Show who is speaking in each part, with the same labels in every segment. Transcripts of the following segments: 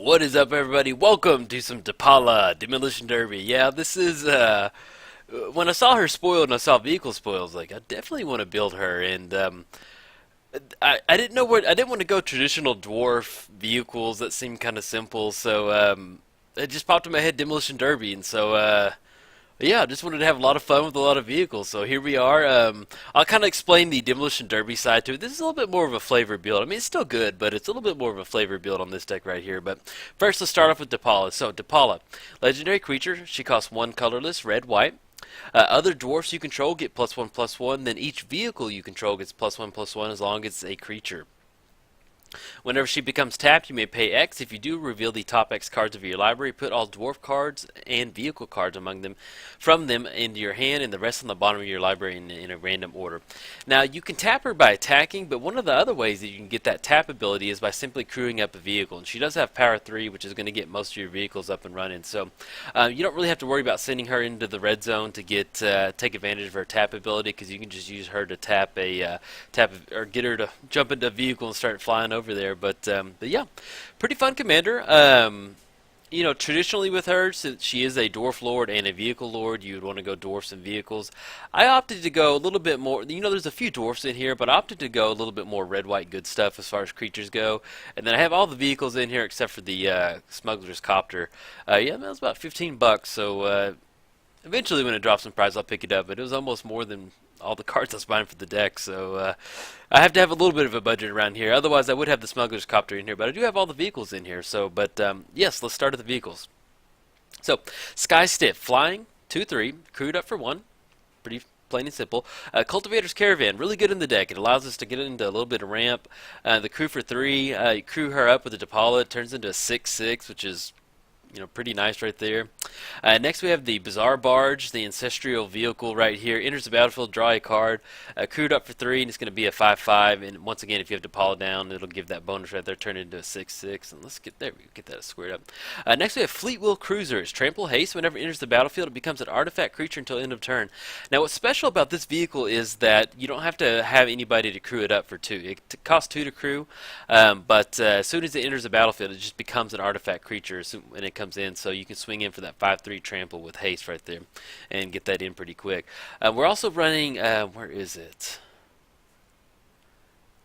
Speaker 1: What is up, everybody? Welcome to some Depala Demolition Derby. Yeah, this is when I saw her spoiled and I saw vehicle spoils, like I definitely want to build her. And I didn't know where I didn't want to go traditional dwarf vehicles that seemed kind of simple, so it just popped in my head Demolition Derby, and so yeah, I just wanted to have a lot of fun with a lot of vehicles. So here we are. I'll kind of explain the Demolition Derby side to it. This is a little bit more of a flavor build. I mean, it's still good, but it's a little bit more of a flavor build on this deck right here. But first, let's start off with Depala. So Depala, legendary creature. She costs one colorless, red, white. Other dwarfs you control get +1/+1. Then each vehicle you control gets +1/+1 as long as it's a creature. Whenever she becomes tapped, you may pay X. If you do, reveal the top X cards of your library. Put all dwarf cards and vehicle cards among them from them into your hand, and the rest on the bottom of your library in a random order. Now, you can tap her by attacking, but one of the other ways that you can get that tap ability is by simply crewing up a vehicle. And she does have power 3, which is going to get most of your vehicles up and running. So you don't really have to worry about sending her into the red zone to get take advantage of her tap ability, because you can just use her to tap or get her to jump into a vehicle and start flying over there. But yeah, pretty fun commander. You know, traditionally with her, since she is a dwarf lord and a vehicle lord, you would want to go dwarfs and vehicles. I opted to go a little bit more. You know, there's a few dwarfs in here, but I opted to go a little bit more red, white, good stuff as far as creatures go. And then I have all the vehicles in here except for the smuggler's copter. Yeah, that was about 15 bucks. So eventually, when it drops in price, I'll pick it up. But it was almost more than all the cards I was buying for the deck, so I have to have a little bit of a budget around here. Otherwise, I would have the smuggler's copter in here, but I do have all the vehicles in here. So, but yes, let's start at the vehicles. So, Sky Stiff, flying, 2/3, crewed up for 1, pretty plain and simple. Cultivator's Caravan, really good in the deck. It allows us to get into a little bit of ramp. The crew for 3, you crew her up with the Depala, it turns into a 6/6, which is, you know, pretty nice right there. Next we have the Bizarre Barge, the ancestral vehicle right here. Enters the battlefield, draw a card. Crewed up for 3, and it's going to be a 5/5. And once again, if you have Depala down, it'll give that bonus right there, turn it into a 6/6. And let's get there, we get that squared up. Next we have Fleetwheel Cruisers. Trample haste. Whenever it enters the battlefield, it becomes an artifact creature until end of turn. Now, what's special about this vehicle is that you don't have to have anybody to crew it up for 2. It costs 2 to crew, but as soon as it enters the battlefield, it just becomes an artifact creature when it comes in, so you can swing in for that 5/3 trample with haste right there and get that in pretty quick. We're also running, where is it?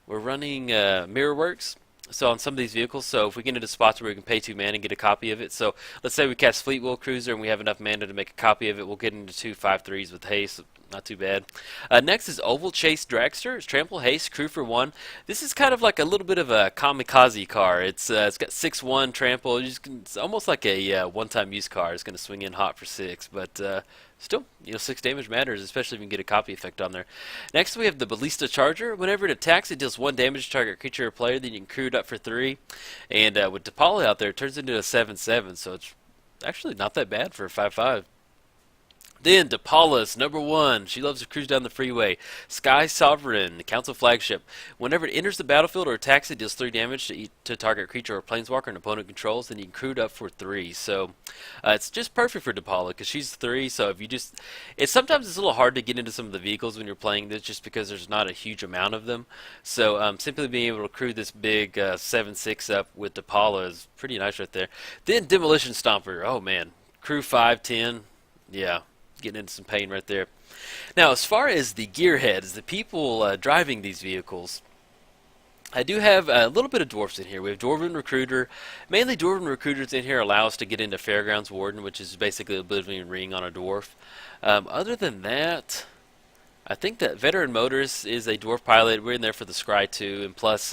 Speaker 1: We're running Mirrorworks. So on some of these vehicles, so if we get into spots where we can pay 2 mana and get a copy of it, so let's say we cast Fleetwheel Cruiser and we have enough mana to make a copy of it, we'll get into 2 5/3s with haste. Not too bad. Next is Oval Chase Dragster. It's trample haste, crew for 1. This is kind of like a little bit of a kamikaze car. It's got 6/1 trample. It's almost like a one-time use car. It's going to swing in hot for 6, but still, you know, 6 damage matters, especially if you can get a copy effect on there. Next, we have the Ballista Charger. Whenever it attacks, it deals 1 damage to target creature or player. Then you can crew it up for 3. And with Depala out there, it turns into a 7/7. So it's actually not that bad for a 5/5. Then Depala's number 1. She loves to cruise down the freeway. Sky Sovereign, the Council Flagship. Whenever it enters the battlefield or attacks, it deals 3 damage to target creature or planeswalker an opponent controls. Then you can crew it up for 3. So it's just perfect for Depala because she's 3. So if you just, sometimes it's a little hard to get into some of the vehicles when you're playing this, just because there's not a huge amount of them. So simply being able to crew this big 7/6 up with Depala is pretty nice right there. Then Demolition Stomper. Oh man, crew 5/10. Yeah. Getting into some pain right there. Now, as far as the gearheads, the people driving these vehicles, I do have a little bit of dwarfs in here. We have Dwarven Recruiter. Mainly Dwarven Recruiters in here allow us to get into Fairgrounds Warden, which is basically a Oblivion Ring on a dwarf. Other than that, I think that Veteran Motorist is a dwarf pilot. We're in there for the Scry too, and plus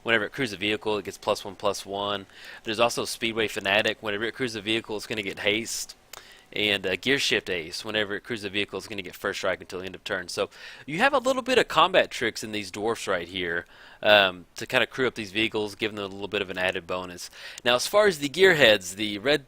Speaker 1: whenever it crews a vehicle, it gets +1/+1. There's also Speedway Fanatic. Whenever it crews a vehicle, it's going to get haste. And Gear Shift Ace, whenever it crews a vehicle, is going to get first strike until the end of turn. So you have a little bit of combat tricks in these dwarfs right here to kind of crew up these vehicles, giving them a little bit of an added bonus. Now, as far as the gearheads, the red,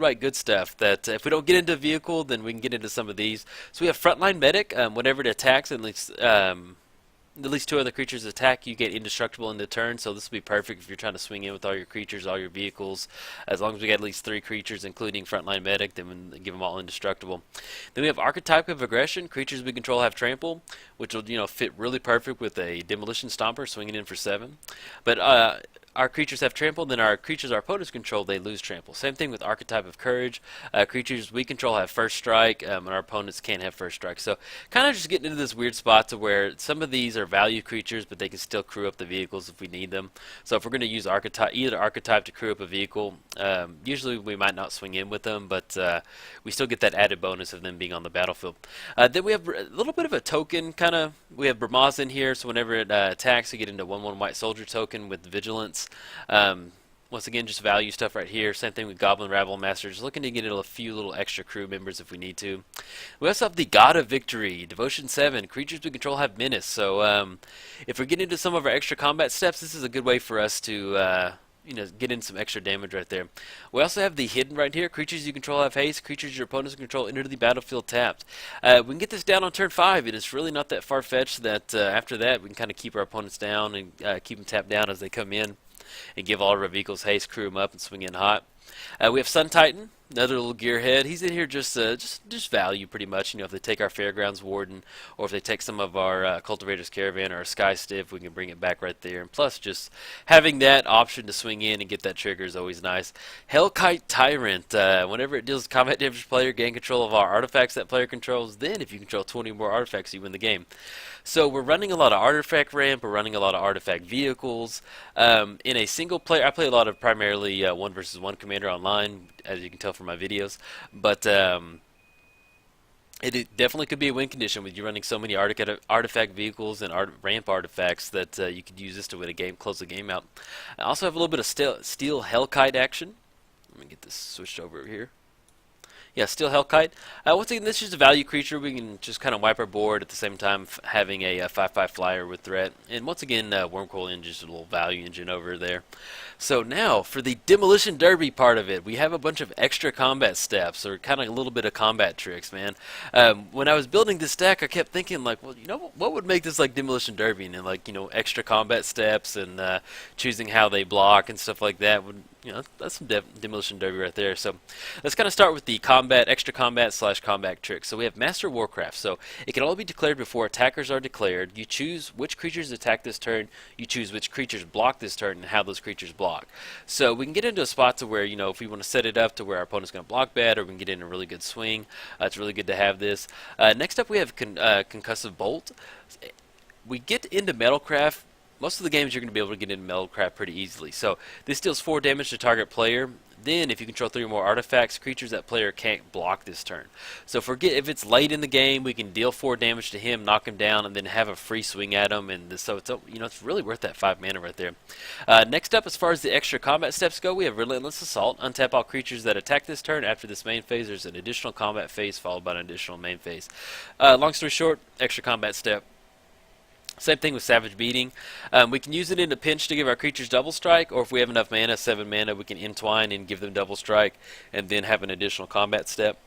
Speaker 1: white, good stuff, that if we don't get into a vehicle, then we can get into some of these. So we have Frontline Medic. Whenever it attacks, at least 2 other creatures attack, you get indestructible in the turn, so this will be perfect if you're trying to swing in with all your creatures, all your vehicles. As long as we get at least 3 creatures, including Frontline Medic, then we give them all indestructible. Then we have Archetype of Aggression. Creatures we control have trample, which will, you know, fit really perfect with a Demolition Stomper swinging in for 7. But our creatures have trample, then our creatures our opponents control, they lose trample. Same thing with Archetype of Courage. Creatures we control have first strike, and our opponents can't have first strike. So kind of just getting into this weird spot to where some of these are value creatures, but they can still crew up the vehicles if we need them. So if we're going to use either archetype to crew up a vehicle, usually we might not swing in with them, but we still get that added bonus of them being on the battlefield. Then we have a little bit of a token kind of. We have Brahmas in here, so whenever it attacks, we get into 1/1 white soldier token with vigilance. Once again, just value stuff right here. Same thing with Goblin Rabble Master. Just looking to get a few little extra crew members if we need to. We also have the God of Victory, Devotion 7. Creatures we control have menace. So if we're getting into some of our extra combat steps, this is a good way for us to get in some extra damage right there. We also have the hidden right here. Creatures you control have haste. Creatures your opponents control enter the battlefield tapped. We can get this down on turn 5. It is really not that far-fetched that after that we can kind of keep our opponents down and keep them tapped down as they come in, and give all of our vehicles haste, crew them up, and swing in hot. We have Sun Titan, another little gearhead. He's in here just value pretty much. If they take our Fairgrounds Warden, or if they take some of our Cultivator's Caravan or our Sky Stiff, we can bring it back right there. And plus, just having that option to swing in and get that trigger is always nice. Hellkite Tyrant. Whenever it deals combat damage to player, gain control of our artifacts that player controls. Then, if you control 20 more artifacts, you win the game. So we're running a lot of artifact ramp. We're running a lot of artifact vehicles. In a single player, I play a lot of primarily 1 versus 1 commander online, as you can tell from my videos. But it definitely could be a win condition with you running so many artifact vehicles and ramp artifacts that you could use this to win a game, close the game out. I also have a little bit of steel Hellkite action. Let me get this switched over here. Yeah, Steel Hellkite. Once again, this is just a value creature. We can just kind of wipe our board at the same time having a 5/5 flyer with threat. And once again, Wormcoil Engine is a little value engine over there. So now, for the Demolition Derby part of it, we have a bunch of extra combat steps, or kind of a little bit of combat tricks, man. When I was building this deck, I kept thinking, like, well, what would make this like Demolition Derby? And like, extra combat steps and choosing how they block and stuff like that would, that's some Demolition Derby right there. So let's kind of start with the extra combat / combat tricks. So we have Master Warcraft. So it can all be declared before attackers are declared. You choose which creatures attack this turn. You choose which creatures block this turn and how those creatures block. So we can get into a spot to where, if we want to set it up to where our opponent's going to block bad, or we can get in a really good swing. It's really good to have this. Next up we have Concussive Bolt. We get into Metalcraft. Most of the games you're going to be able to get into Metalcraft pretty easily. So this deals 4 damage to target player. Then, if you control 3 or more artifacts, creatures that player can't block this turn. So if it's late in the game, we can deal 4 damage to him, knock him down, and then have a free swing at him. And so it's really worth that 5 mana right there. Next up, as far as the extra combat steps go, we have Relentless Assault. Untap all creatures that attack this turn. After this main phase, there's an additional combat phase followed by an additional main phase. Long story short, extra combat step. Same thing with Savage Beating. We can use it in a pinch to give our creatures double strike, or if we have enough mana, 7 mana, we can entwine and give them double strike, and then have an additional combat step.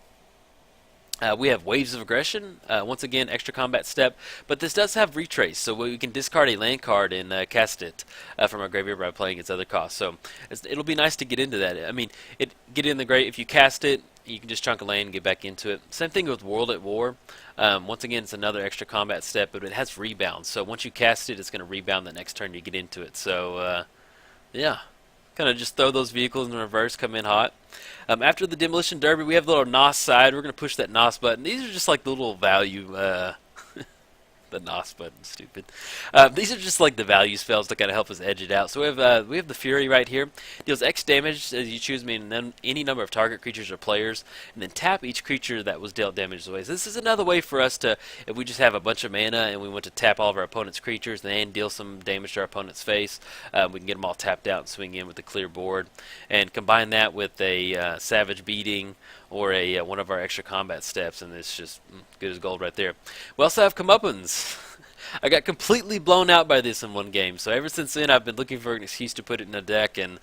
Speaker 1: We have Waves of Aggression, once again, extra combat step, but this does have Retrace, so we can discard a land card and cast it from our graveyard by playing its other cost. So it'll be nice to get into that. I mean, get in the grave, if you cast it, you can just chunk a lane and get back into it. Same thing with World at War. Once again, it's another extra combat step, but it has rebound. So once you cast it, it's going to rebound the next turn you get into it. So, yeah. Kind of just throw those vehicles in reverse, come in hot. After the Demolition Derby, we have the little NOS side. We're going to push that NOS button. These are just like the little value the NOS button, stupid. These are just like the value spells to kind of help us edge it out. So we have the Fury right here. Deals X damage as you choose any number of target creatures or players, and then tap each creature that was dealt damage away. So this is another way for us to, if we just have a bunch of mana and we want to tap all of our opponent's creatures and deal some damage to our opponent's face, we can get them all tapped out and swing in with a clear board, and combine that with a Savage Beating or one of our extra combat steps, and it's just good as gold right there. We also have Comeuppance. I got completely blown out by this in one game, so ever since then I've been looking for an excuse to put it in a deck, and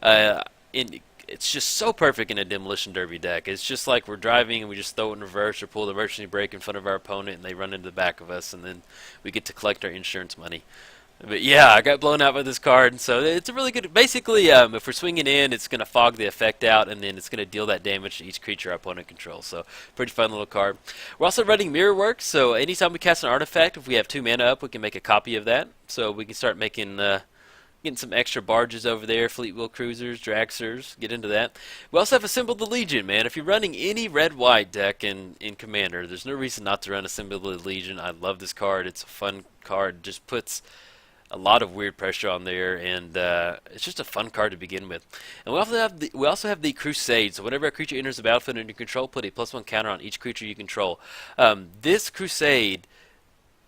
Speaker 1: it's just so perfect in a Demolition Derby deck. It's just like we're driving and we just throw it in reverse or pull the emergency brake in front of our opponent and they run into the back of us, and then we get to collect our insurance money. But yeah, I got blown out by this card, so it's a really good. Basically, if we're swinging in, it's going to fog the effect out, and then it's going to deal that damage to each creature our opponent controls. So, pretty fun little card. We're also running Mirror Work, so anytime we cast an artifact, if we have 2 mana up, we can make a copy of that. So we can start making Getting some extra barges over there, fleet wheel cruisers, dragsters, get into that. We also have assembled the Legion, man. If you're running any red-white deck in Commander, there's no reason not to run Assemble the Legion. I love this card. It's a fun card. Just puts a lot of weird pressure on there, and it's just a fun card to begin with. And we also have the Crusade. So whenever a creature enters the battlefield under your control, put a +1 counter on each creature you control. This Crusade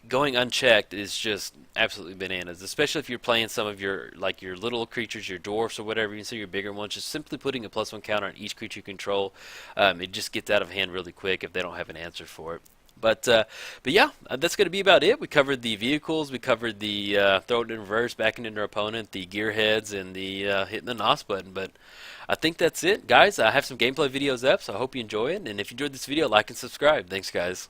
Speaker 1: going unchecked is just absolutely bananas, especially if you're playing some of your your little creatures, your dwarfs or whatever, you can see your bigger ones. Just simply putting a +1 counter on each creature you control, it just gets out of hand really quick if they don't have an answer for it. But yeah, that's going to be about it. We covered the vehicles, we covered the throw it in reverse, backing into our opponent, the gearheads, and the hitting the NOS button. But I think that's it, guys. I have some gameplay videos up, so I hope you enjoy it. And if you enjoyed this video, like and subscribe. Thanks, guys.